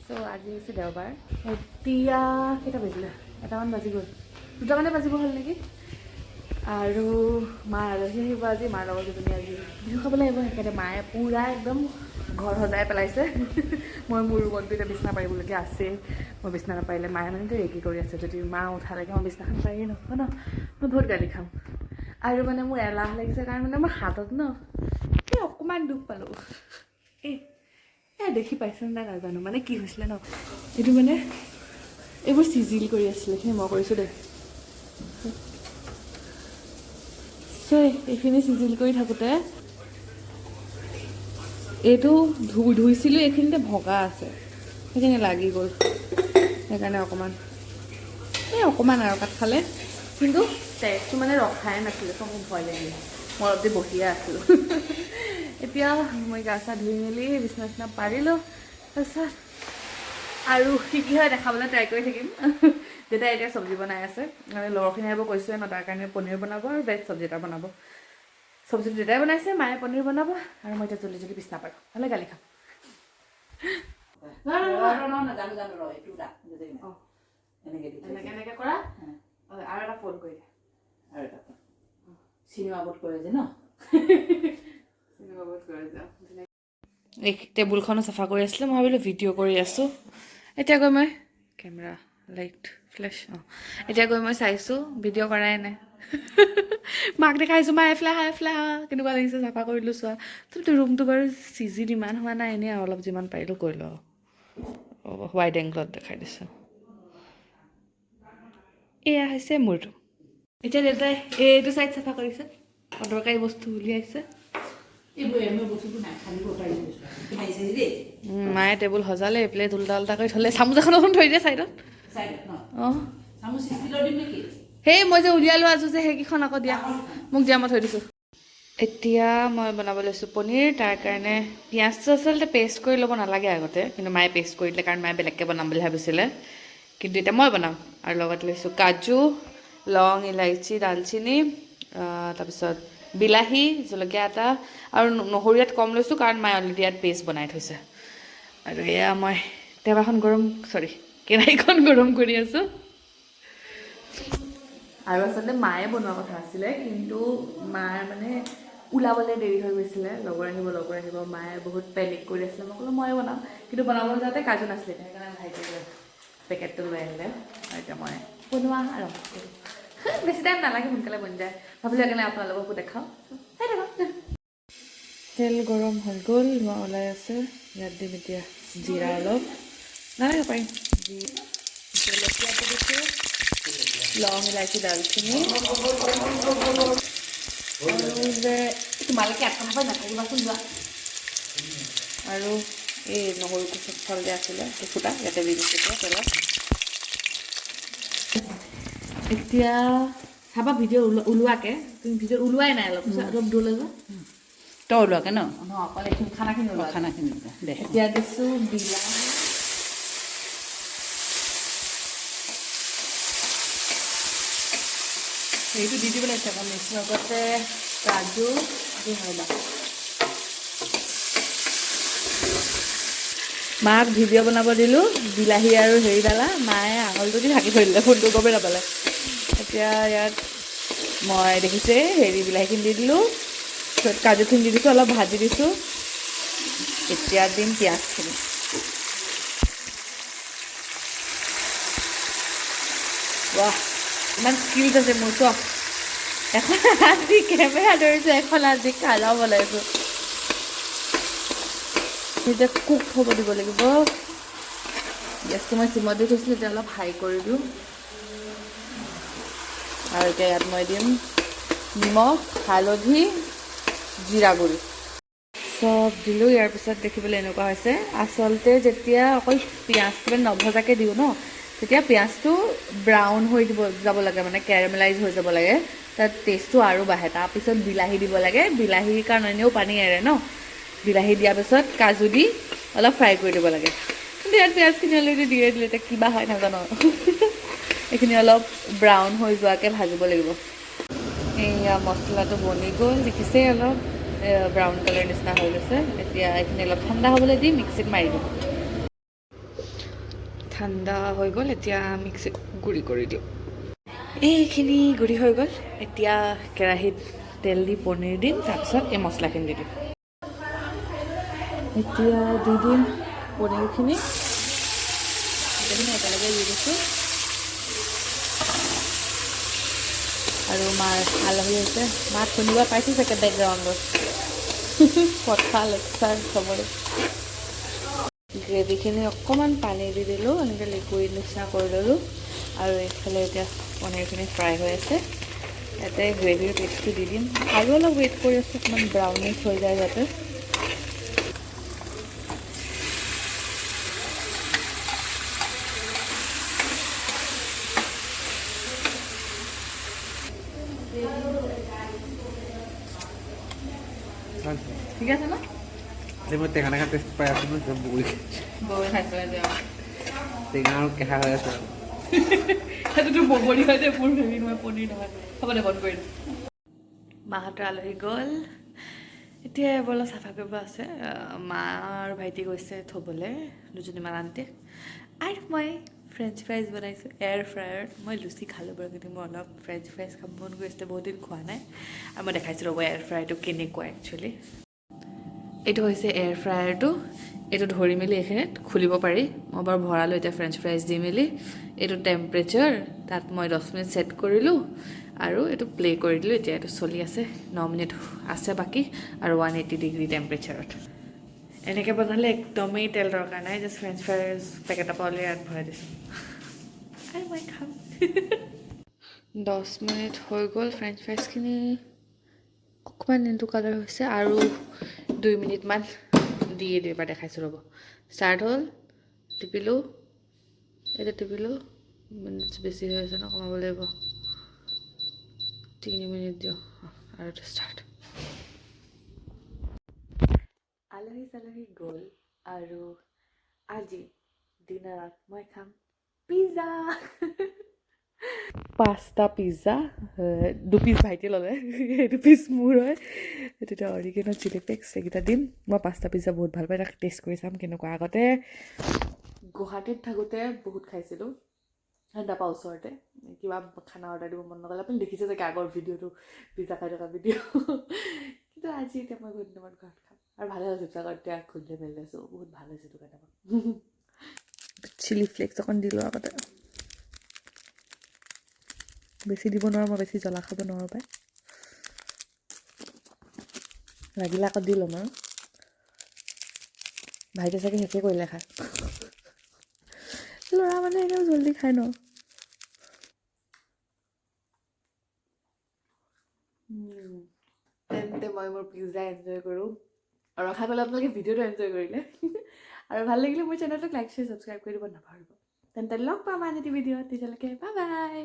so আজি হৈছে দেওবাৰ এতিয়া কেইটা বাজিলে এটামান বাজি গ'ল দুটামানে বাজিব হ'ল নেকি আৰু মাৰ আলহী আহিব আজি মাৰ লগত দুজনী আজি বিহু খাবলৈ আহিব সেইকাৰণে মায়ে পূৰা একদম ঘৰ সজাই পেলাইছে মই মোৰ ৰুমত এতিয়া বিছনা পাৰিবলগীয়া আছে মই বিছনা নাপাৰিলে মায়ে মানে ৰেকি কৰি আছে যদি মা উঠালৈকে মই বিছনাখন পাৰিয়ে নকওঁ ন মই বহুত গালি খাম আৰু মানে মোৰ এলাহ লাগিছে কাৰণ মানে মোৰ হাতত ন এই অকণমান দুখ পালোঁ দেখি পাইছে নাই নাজানো মানে কি হৈছিলে ন এইটো মানে এইবোৰ চিজিল কৰি আছিলে সেই মই কৰিছোঁ দেই এইখিনি চিজিল কৰি থাকোঁতে এইটো ধুইছিলোঁ এইখিনিতে ভগা আছে সেইখিনি লাগি গ'ল সেইকাৰণে অকণমান আৰু কাট খালে কিন্তু টেষ্টটো মানে ৰখাই নাছিলে তো মোৰ ভয় লাগিলে মই অলপ দেৰি বহিয়ে আছিলোঁ এতিয়া মই গা চা ধুই মেলি বিছনা চিছনা পাৰিলোঁ তাৰপিছত আৰু কি হয় দেখাবলৈ ট্ৰাই কৰি থাকিম দেউতাই এতিয়া চব্জি বনাই আছে মানে লগৰখিনি আহিব কৈছোঁৱে ন তাৰ কাৰণে পনীৰ বনাব আৰু ভেজ চব্জি এটা বনাব চব্জিটো দেউতাই বনাইছে মায়ে পনীৰ বনাব আৰু মই এতিয়া জল্দি জল্দি বিছনা পাৰোঁ হ'লে গালি খাম এনেকৈ কৰা আৰু এটা ফোন কৰি দিয়া আৰু এটা চিনেমা বোৰ্ড কৰে যে ন এই টেবুলখনো চাফা কৰি আছিলে মই ভাবিলোঁ ভিডিঅ' কৰি আছোঁ এতিয়া গৈ মই কেমেৰা লাইট ফ্লেছ এতিয়া গৈ মই চাইছোঁ ভিডিঅ' কৰাই নাই মাক দেখাইছোঁ মা এফালে হা কেনেকুৱা লাগিছে চাফা কৰিলোঁ চোৱা তুমিতো ৰুমটো বাৰু চিজিল ইমান হোৱা নাই এনেই আৰু অলপ যিমান পাৰিলোঁ কৰি লওঁ ৱাইড এংগলত দেখাই দিছোঁ এয়া হৈছে মোৰ ৰুম এতিয়া দেউতাই এইটো চাইড চাফা কৰিছে অদৰকাৰী বস্তু উলিয়াইছে মায়ে টেবুল সজালে প্লেট উল্টা উল্টা কৰি থ'লে চামুচ এখন থৈ দিয়ে চাইডত অঁ সেই মই যে উলিয়ালোঁ আছোঁ যে সেইকেইখন আকৌ দিয়া মোক দিয়া মই থৈ দিছোঁ এতিয়া মই বনাব লৈছোঁ পনীৰ তাৰ কাৰণে পিঁয়াজটো আচলতে পেষ্ট কৰি ল'ব নালাগে আগতে কিন্তু মায়ে পেষ্ট কৰি দিলে কাৰণ মায়ে বেলেগকৈ বনাম বুলি ভাবিছিলে কিন্তু এতিয়া মই বনাম আৰু লগত লৈছোঁ কাজু লং ইলাইচি ডালচিনি তাৰপিছত বিলাহী জলকীয়া এটা আৰু নহৰু ইয়াত কম লৈছোঁ কাৰণ মায়ে অলৰেডি ইয়াত পেষ্ট বনাই থৈছে আৰু এয়া মই কেৰাহীখন গৰম কৰি আছোঁ আৰু আচলতে মায়ে বনোৱা কথা আছিলে কিন্তু মাৰ মানে ওলাবলৈ দেৰি হৈ গৈছিলে লগৰ আহিব মায়ে বহুত পেনিক কৰি আছিলে মই ক'লোঁ ময়ে বনাম কিন্তু বনাবলৈ যাওঁতে কাজু নাছিলে সেইকাৰণে ভাইটিয়ে পেকেটটো লৈ আহিলে আৰু এতিয়া মই বনোৱা আৰম্ভ কৰোঁ বেছি টাইম নালাগে সোনকালে বনি যায় ভাবিলোঁ সেইকাৰণে আপোনালোককো দেখাওঁ চাই থাকক তেল গৰম হৈ গ'ল ধোঁৱা ওলাই আছে ইয়াত দিম এতিয়া জিৰা অলপ নালাগে পাৰিম জলকীয়াটো দিছোঁ লং ইলাইচি ডালচিনি আৰু যে তোমালোকে এখন হয় নাথাকিবাচোন যোৱা আৰু এই নহৰুটো চল যে আছিলে ফুটা ইয়াতে দি দিছোঁ তেলত এতিয়া চাবা ভিডিঅ' ওলোৱাকৈ তুমি ভিডিঅ' ওলোৱাই নাই অলপ দূৰলৈ যোৱা তই ওলোৱাকৈ ন অকল এইখিনি খানাখিনি দে এতিয়া দিছোঁ বিলাহী সেইটো দি দিব লাগিছে আকৌ মিক্স লগতে কাজু মাক ভিডিঅ' বনাব দিলোঁ বিলাহী আৰু হেৰিডালা মায়ে আঙুলটো দি ঢাকি থৈ দিলে ফোনটো গমেই নাপালে এতিয়া ইয়াত মই দেখিছে বিলাহীখিনি দি দিলোঁ তাৰপিছত কাজুখিনি দি দিছোঁ অলপ ভাজি দিছোঁ এতিয়া দিম পিঁয়াজখিনি ৱাহ ইমান স্কিলছ আছে মোৰ চোৱা এখন আজি কেমেৰা ধৰিছোঁ এখন আজি খানা বনাইছোঁ এতিয়া কুক হ'ব দিব লাগিব গেছটো মই চিমত দি থৈছিলোঁ এতিয়া অলপ হাই কৰি দিওঁ আৰু এতিয়া ইয়াত মই দিম নিমখ হালধি জিৰা গুড়ি চব দিলোঁ ইয়াৰ পিছত দেখিবলৈ এনেকুৱা হৈছে আচলতে যেতিয়া অকল পিঁয়াজটো মানে নভজাকৈ দিওঁ ন তেতিয়া পিঁয়াজটো ব্ৰাউন হৈ যাব লাগে মানে কেৰামেলাইজ হৈ যাব লাগে তাত টেষ্টটো আৰু বাঢ়ে তাৰপিছত বিলাহী দিব লাগে বিলাহীৰ কাৰণে এনেও পানী এৰে ন বিলাহী দিয়াৰ পিছত কাজু দি অলপ ফ্ৰাই কৰি দিব লাগে কিন্তু ইয়াত পিঁয়াজখিনি অলৰেডি দিয়ে দিলে এতিয়া কিবা হয় নাজানো এইখিনি অলপ ব্ৰাউন হৈ যোৱাকৈ ভাজিব লাগিব এয়া মছলাটো বনি গ'ল দেখিছে অলপ ব্ৰাউন কালাৰ নিচিনা হৈ গৈছে এতিয়া এইখিনি অলপ ঠাণ্ডা হ'বলৈ দি মিক্সিত মাৰি দিম ঠাণ্ডা হৈ গ'ল এতিয়া মিক্সিত গুড়ি কৰি দিওঁ এইখিনি গুড়ি হৈ গ'ল এতিয়া কেৰাহীত তেল দি পনীৰ দিম তাৰপিছত এই মছলাখিনি দি দিম এতিয়া দি দিম পনীৰখিনি গোটেইখিনি একেলগে দি দিছোঁ আৰু মাৰ আলহী হৈছে মাক শুনিব পাইছোঁ চাগে বেকগ্ৰাউণ্ডত কথা লেকচাৰ চবৰে গ্ৰেভিখিনি অকণমান পানী দি দিলোঁ এনেকৈ লিকুইড নিচিনা কৰি ল'লোঁ আৰু এইফালে এতিয়া পনীৰখিনি ফ্ৰাই হৈ আছে ইয়াতে গ্ৰেভিৰ পেষ্টটো দি দিম আৰু অলপ ৱেইট কৰি আছোঁ অকণমান ব্ৰাউনিছ হৈ যায় যাতে ঠিক আছে ন মই টেঙা টেঙা টেষ্ট পাই আছোঁ ন বগৰী বগৰী খাইছোঁ আজি টেঙা আৰু কেঁচা হৈ আছে সেইটোতো বগৰী হয় দে মোৰ হেৰি নহয় পনীৰ নহয় হ'ব দে বন্ধ কৰি দিম মাহঁতৰ আলহী গ'ল এতিয়া এইবোৰ অলপ চাফা কৰিব আছে মা আৰু ভাইটি গৈছে থ'বলৈ দুজনীমান আন্টি আৰু মই ফ্ৰেঞ্চ ফ্ৰাইজ বনাইছোঁ এয়াৰ ফ্ৰায়াৰত মই লুচি খালোঁ বাৰু কিন্তু মই অলপ ফ্ৰেঞ্চ ফ্ৰাইজ খাব মন গৈ আছিলে বহুত দিন খোৱা নাই আৰু মই দেখাইছোঁ ৰ'ব এয়াৰ ফ্ৰায়াৰটো কেনেকুৱা একচুৱেলি এইটো হৈছে এয়াৰ ফ্ৰায়াৰটো এইটো ধৰি মেলি এইখিনিত খুলিব পাৰি মই বাৰু ভৰালোঁ এতিয়া ফ্ৰেঞ্চ ফ্ৰাইজ দি মেলি এইটো টেম্পাৰেচাৰ তাত মই 10 মিনিট ছেট কৰিলোঁ আৰু এইটো প্লে কৰি দিলোঁ এতিয়া এইটো চলি আছে 9 মিনিট আছে বাকী আৰু 180 ডিগ্ৰী টেম্পাৰেচাৰত এনেকৈ বনালে একদমেই তেল দৰকাৰ নাই জাষ্ট ফ্ৰেঞ্চ ফ্ৰাইজ পেকেটৰ পৰা উলিয়াই ইয়াত ভৰাই দিছোঁ আৰু মই খাম 10 মিনিট হৈ গ'ল ফ্ৰেঞ্চ ফ্ৰাইজখিনি অকণমান এইটো কালাৰ হৈছে আৰু 2 মিনিটমান দি এবাৰ দেখাইছোঁ ৰ'ব ষ্টাৰ্ট হ'ল টিপিলোঁ এতিয়া টিপিলোঁ মিনিটছ বেছি হৈ আছে ন কমাব লাগিব 3 মিনিট দিয়ক আৰু এইটো ষ্টাৰ্ট আলহী চালহী গ'ল আৰু আজি ডিনাৰত মই খাম পিজ্জা 5টা পিজ্জা 2 পিচ ভাইটি ল'লে 2 পিচ মোৰ হয় তেতিয়া অৰিগেনো চিলি ফ্লেক্স এইকেইটা দিম মই 5টা পিজ্জা বহুত ভাল পাই তাক টেষ্ট কৰি চাম কেনেকুৱা আগতে গুৱাহাটীত থাকোঁতে বহুত খাইছিলোঁ তাৰপৰা ওচৰতে কিবা খানা অৰ্ডাৰ দিব মন নগ'লে আপুনি দেখিছে চাগে আগৰ ভিডিঅ'টো পিজ্জা খাই থকা ভিডিঅ' কিন্তু আজি এতিয়া মই বহুত দিনত ঘৰত খাম আৰু ভালে হৈছে পিজ্জা এতিয়া খুলিলে মেলি আছোঁ বহুত ভাল হৈছে এইটো কাৰণে চিলি ফ্লেক্স অকণ দিলোঁ আগতে বেছি দিব নোৱাৰোঁ মই বেছি জ্বলা খাব নোৱাৰোঁ পাই লাগিলে আকৌ দি ল'ম আৰু ভাইটি চাগে শেষে কৰিলে খাই ল'ৰা মানে এনেও জল্দি খাই ন তেন্তে মই মোৰ পিজ্জা এনজয় কৰোঁ আৰু আশা কৰিলে আপোনালোকে ভিডিঅ'টো এনজয় কৰিলে আৰু ভাল লাগিলে মোৰ চেনেলটোক লাইক শ্বেয়াৰ ছাবস্ক্ৰাইব কৰি দিব নাপাহৰিব তেন্তে লগ পাম আন এটি ভিডিঅ'ত তেতিয়ালৈকে বাই বাই